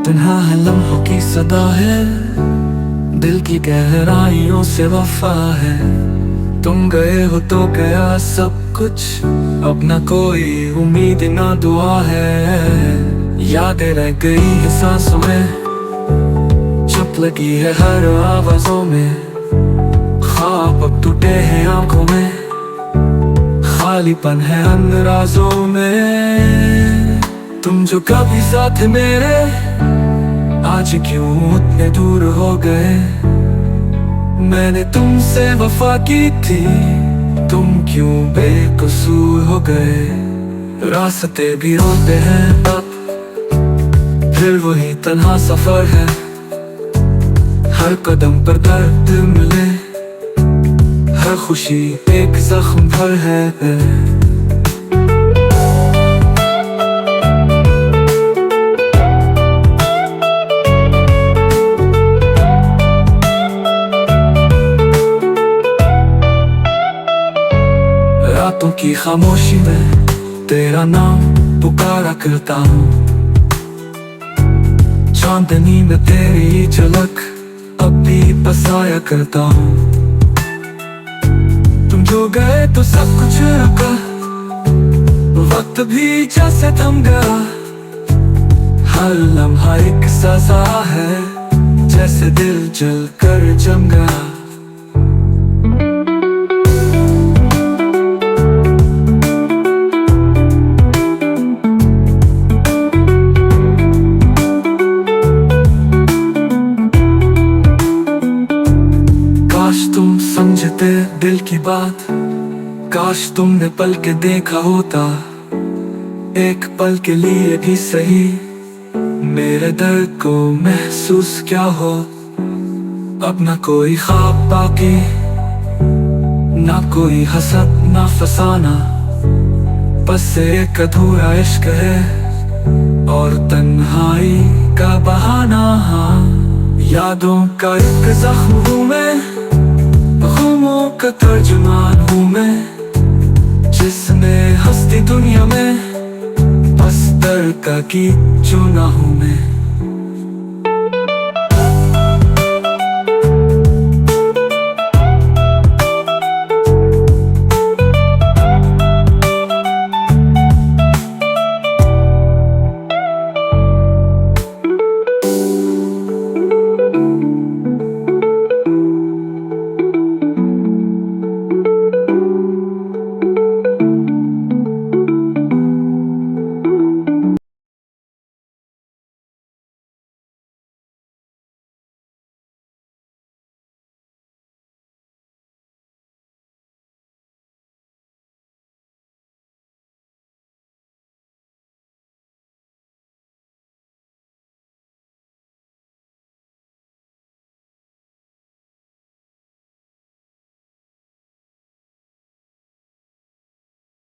तन्हा है लम्हों की सदा है, दिल की गहराइयों से वफा है। तुम गए हो तो गया सब कुछ, अब न कोई उम्मीद ना दुआ है। यादें रह गई है सांसों में, चुप लगी है हर आवाजों में। ख्वाब अब टूटे हैं आंखों में, खालीपन है अंदराजों में। तुम जो कभी साथ मेरे, आज क्यों उतने दूर हो गए। मैंने तुमसे वफा की थी, तुम क्यों बेकसूर हो गए। रास्ते भी रोते हैं अब, फिर वही तन्हा सफर है। हर कदम पर दर्द मिले, हर खुशी एक जख्म भर है। रातों की खामोशी में तेरा नाम पुकारा करता हूँ। चांदनी में तेरी झलक अब भी बसाया करता हूँ। तुम जो गए तो सब कुछ रुका, वक्त भी जैसे थम गया। हर लम्हा एक सजा है, जैसे दिल जल कर जम गया। काश तुम समझते दिल की बात, काश तुमने पल के देखा होता। एक पल के लिए भी सही, मेरे दर्द को महसूस क्या हो। अब ना कोई ख्वाब बाकी, ना कोई हसद ना फसाना। बस एक अधूरा इश्क है और तन्हाई का बहाना। यादों का एक जख्म हूँ मैं, ख्वाबों का तर्जुमान हूँ मैं, जिसने हंसती दुनिया में बस दर्द का गीत चुना हूँ मैं।